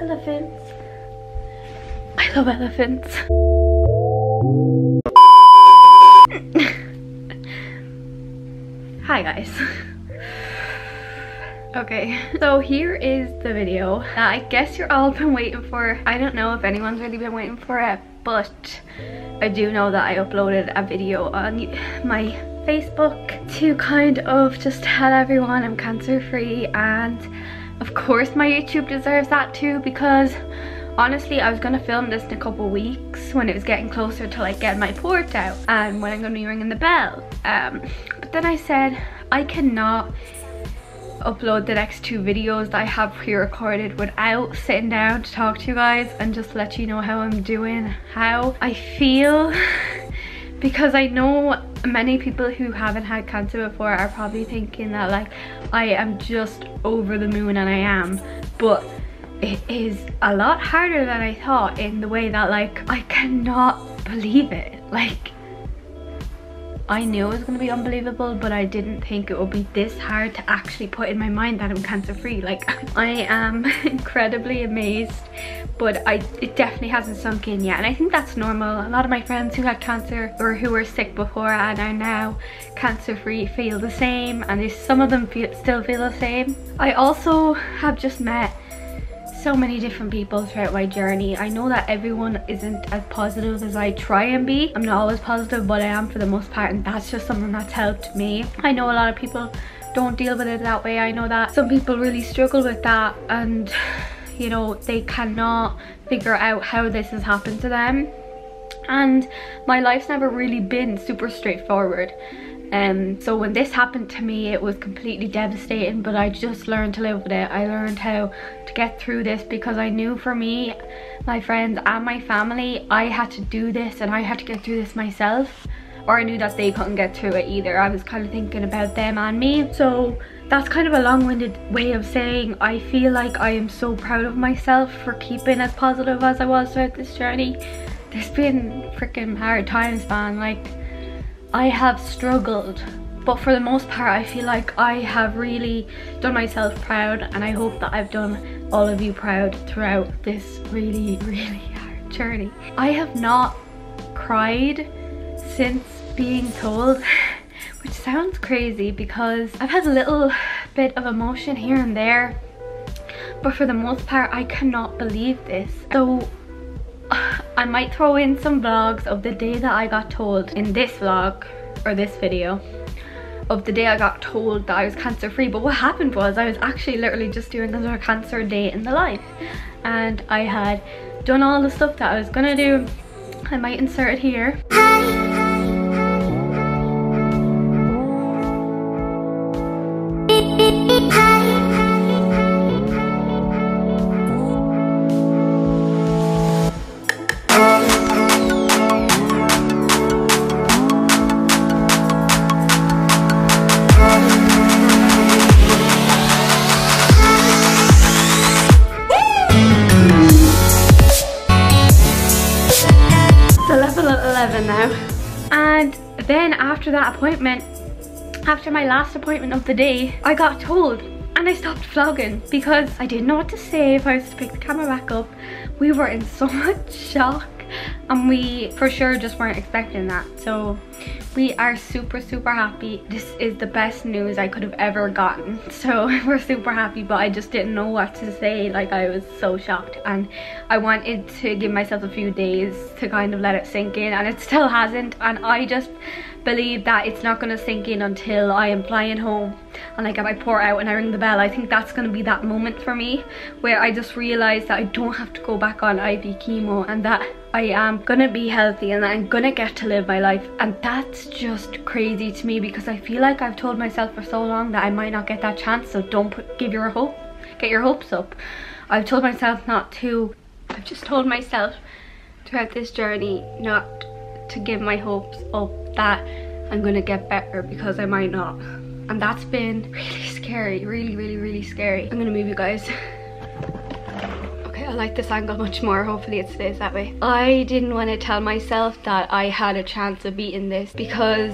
Elephants. I love elephants. Hi guys. Okay, so here is the video that I guess you're all been waiting for. I don't know if anyone's really been waiting for it, but I do know that I uploaded a video on my Facebook to kind of just tell everyone I'm cancer free, and of course my YouTube deserves that too, because honestly I was gonna film this in a couple weeks when it was getting closer to like getting my port out and when I'm gonna be ringing the bell, but then I said I cannot upload the next 2 videos that I have pre-recorded without sitting down to talk to you guys and just let you know how I'm doing, how I feel, because I know many people who haven't had cancer before are probably thinking that like I am just over the moon, and I am, but it is a lot harder than I thought, in the way that like I cannot believe it. Like I knew it was going to be unbelievable, but I didn't think it would be this hard to actually put in my mind that I'm cancer free. Like I am incredibly amazed, but it definitely hasn't sunk in yet, and I think that's normal. A lot of my friends who had cancer or who were sick before and are now cancer free feel the same, and some of them still feel the same. I also have just met so many different people throughout my journey. I know that everyone isn't as positive as I try and be. I'm not always positive, but I am for the most part, and that's just something that's helped me. I know a lot of people don't deal with it that way. I know that some people really struggle with that, and you know, they cannot figure out how this has happened to them, and my life's never really been super straightforward. So when this happened to me, it was completely devastating, but I just learned to live with it. I learned how to get through this, because I knew for me, my friends and my family, I had to do this and I had to get through this myself, or I knew that they couldn't get through it either. I was kind of thinking about them and me. So that's kind of a long-winded way of saying I feel like I am so proud of myself for keeping as positive as I was throughout this journey. There's been freaking hard times, man. Like I have struggled, but for the most part I feel like I have really done myself proud, and I hope that I've done all of you proud throughout this really hard journey. I have not cried since being told, which sounds crazy because I've had a little bit of emotion here and there, but for the most part I cannot believe this. So I might throw in some vlogs of the day that I got told in this vlog, or this video, of the day I got told that I was cancer free. But what happened was I was actually literally just doing another cancer day in the life, and I had done all the stuff that I was gonna do. I might insert it here. Now, and then after that appointment, after my last appointment of the day, I got told, and I stopped vlogging because I didn't know what to say if I was to pick the camera back up. We were in so much shock, and we for sure just weren't expecting that. So we are super happy. This is the best news I could have ever gotten, so we're super happy, but I just didn't know what to say. Like I was so shocked, and I wanted to give myself a few days to kind of let it sink in, and it still hasn't. And I just believe that it's not going to sink in until I am flying home and I get my port out and I ring the bell. I think that's going to be that moment for me where I just realize that I don't have to go back on IV chemo, and that I am gonna be healthy, and that I'm gonna get to live my life. And that's just crazy to me, because I feel like I've told myself for so long that I might not get that chance. So don't get your hopes up. I've told myself not to. I've just told myself throughout this journey not to give my hopes up that I'm gonna get better, because I might not. And that's been really scary, really scary. I'm gonna move you guys. I like this angle much more. Hopefully it stays that way. I didn't want to tell myself that I had a chance of beating this, because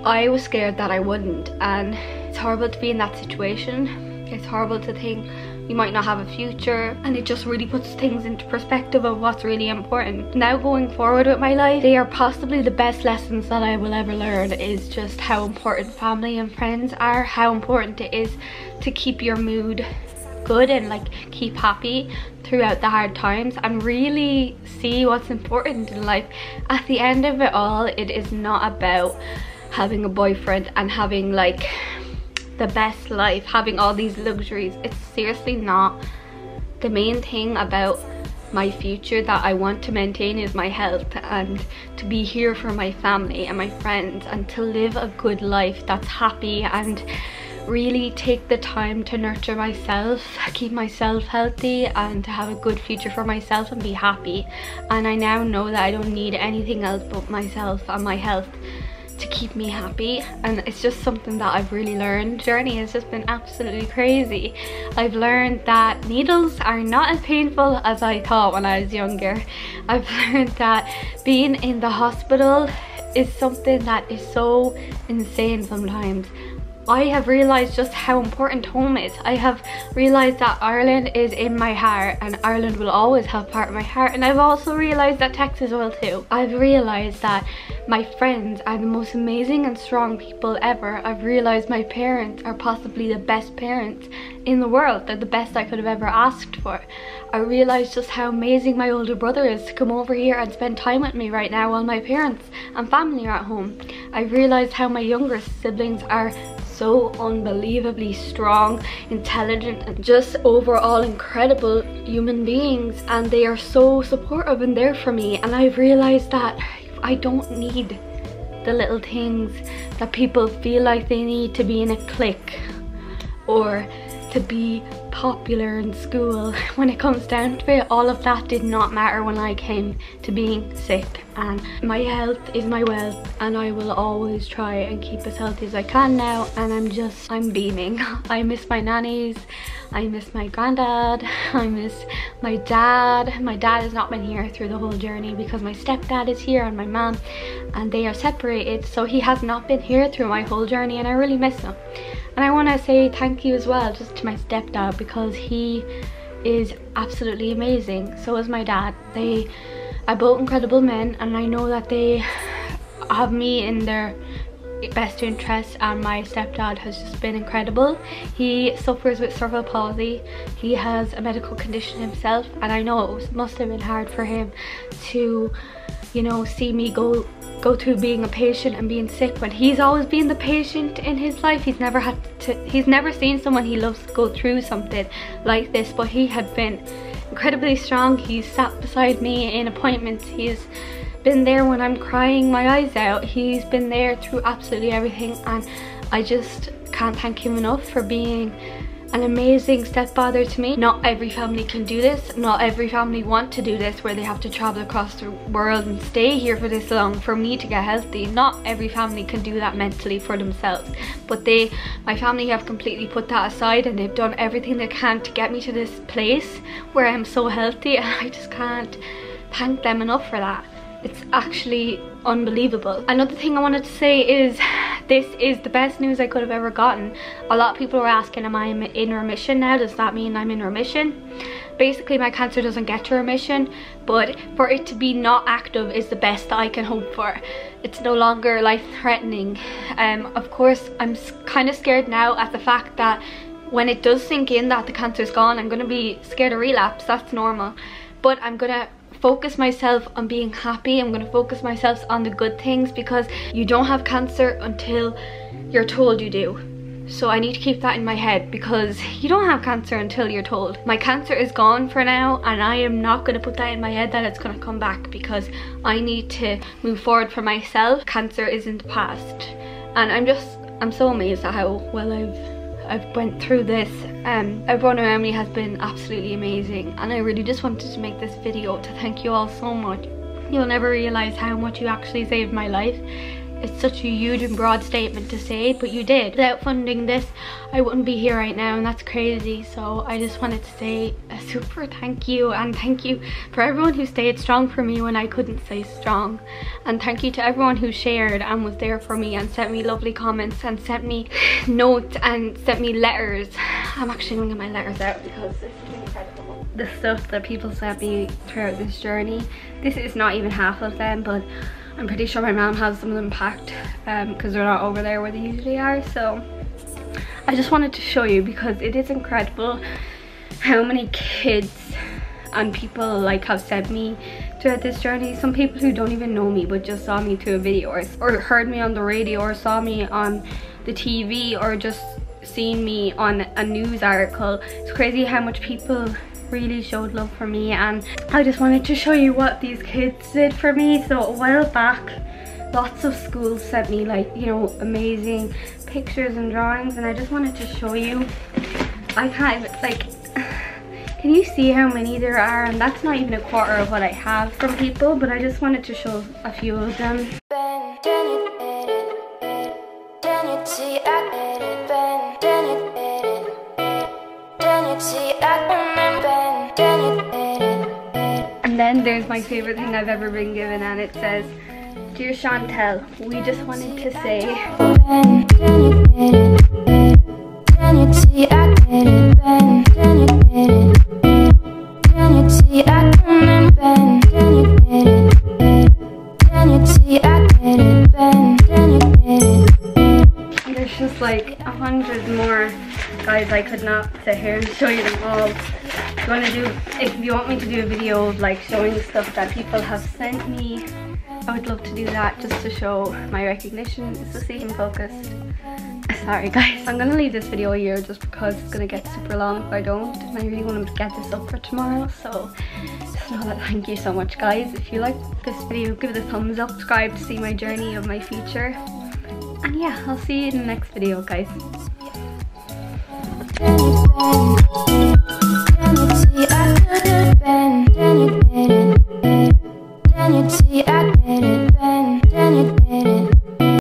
I was scared that I wouldn't, and it's horrible to be in that situation. It's horrible to think you might not have a future, and it just really puts things into perspective of what's really important. Now going forward with my life, they are possibly the best lessons that I will ever learn, is just how important family and friends are, how important it is to keep your mood good and like keep happy throughout the hard times, and really see what's important in life. At the end of it all, it is not about having a boyfriend and having like the best life, having all these luxuries. It's seriously not. The main thing about my future that I want to maintain is my health, and to be here for my family and my friends, and to live a good life that's happy, and really take the time to nurture myself, keep myself healthy, and to have a good future for myself and be happy. And I now know that I don't need anything else but myself and my health to keep me happy, and it's just something that I've really learned. The journey has just been absolutely crazy. I've learned that needles are not as painful as I thought when I was younger. I've learned that being in the hospital is something that is so insane sometimes. I have realised just how important home is. I have realised that Ireland is in my heart, and Ireland will always have part of my heart, and I've also realised that Texas will too. I've realised that my friends are the most amazing and strong people ever. I've realised my parents are possibly the best parents in the world. They're the best I could have ever asked for. I realised just how amazing my older brother is to come over here and spend time with me right now while my parents and family are at home. I realised how my younger siblings are so unbelievably strong, intelligent, and just overall incredible human beings, and they are so supportive and there for me. And I've realized that I don't need the little things that people feel like they need to be in a clique or to be popular in school. When it comes down to it, all of that did not matter when I came to being sick, and my health is my wealth, and I will always try and keep as healthy as I can now. And I'm beaming. I miss my nannies, I miss my granddad, I miss my dad. My dad has not been here through the whole journey because my stepdad is here and my mom, and they are separated, so he has not been here through my whole journey, and I really miss him. And I want to say thank you as well just to my stepdad, because he is absolutely amazing. So is my dad. They are both incredible men, and I know that they have me in their best interest, and my stepdad has just been incredible. He suffers with cerebral palsy. He has a medical condition himself, and I know it must have been hard for him to, you know, see me go through being a patient and being sick when he's always been the patient in his life. He's never seen someone he loves go through something like this, but he had been incredibly strong. He's sat beside me in appointments. He's been there when I'm crying my eyes out. He's been there through absolutely everything, and I just can't thank him enough for being an amazing stepfather to me. Not every family can do this. Not every family want to do this, where they have to travel across the world and stay here for this long for me to get healthy. Not every family can do that mentally for themselves, but my family have completely put that aside, and they've done everything they can to get me to this place where I'm so healthy, and I just can't thank them enough for that. It's actually unbelievable. Another thing I wanted to say is this is the best news I could have ever gotten. A lot of people were asking, am I in remission now? Does that mean I'm in remission? Basically, my cancer doesn't get to remission, but for it to be not active is the best that I can hope for. It's no longer life-threatening. Of course, I'm kind of scared now at the fact that when it does sink in that the cancer's gone, I'm going to be scared of relapse. That's normal. But I'm going to focus myself on being happy. I'm going to focus myself on the good things, because you don't have cancer until you're told you do. So I need to keep that in my head, because you don't have cancer until you're told. My cancer is gone for now, and I am not going to put that in my head that it's going to come back, because I need to move forward for myself. Cancer is in the past, and I'm so amazed at how well I've went through this. Everyone around me has been absolutely amazing, and I really just wanted to make this video to thank you all so much. You'll never realize how much you actually saved my life. it's such a huge and broad statement to say, but you did. Without funding this, I wouldn't be here right now, and that's crazy. So I just wanted to say a super thank you, and thank you for everyone who stayed strong for me when I couldn't stay strong, and thank you to everyone who shared and was there for me and sent me lovely comments and sent me notes and sent me letters. I'm actually gonna get my letters out because this is incredible. The stuff that people sent me throughout this journey, this is not even half of them, but I'm pretty sure my mom has some of them packed because they're not over there where they usually are. So I just wanted to show you because it is incredible how many kids and people like have sent me throughout this journey. Some people who don't even know me but just saw me through a video or heard me on the radio or saw me on the TV or just seen me on a news article. It's crazy how much people really showed love for me, and I just wanted to show you what these kids did for me. So a while back, lots of schools sent me, like, you know, amazing pictures and drawings, and I just wanted to show you. I can't even, like, can you see how many there are? And that's not even a quarter of what I have from people, but I just wanted to show a few of them. And then there's my favorite thing I've ever been given, and it says, "Dear Shauntelle, we just wanted to say." There's just like 100 more, guys. I could not sit here and show you them all. If you want me to do a video of like showing stuff that people have sent me, I would love to do that just to show my recognition. Is the scene focused? Sorry guys, I'm gonna leave this video here just because it's gonna get super long if I don't, and I really want to get this up for tomorrow. So just know that thank you so much, guys. If you like this video, give it a thumbs up, subscribe to see my journey of my future, and yeah, I'll see you in the next video, guys. Can you see I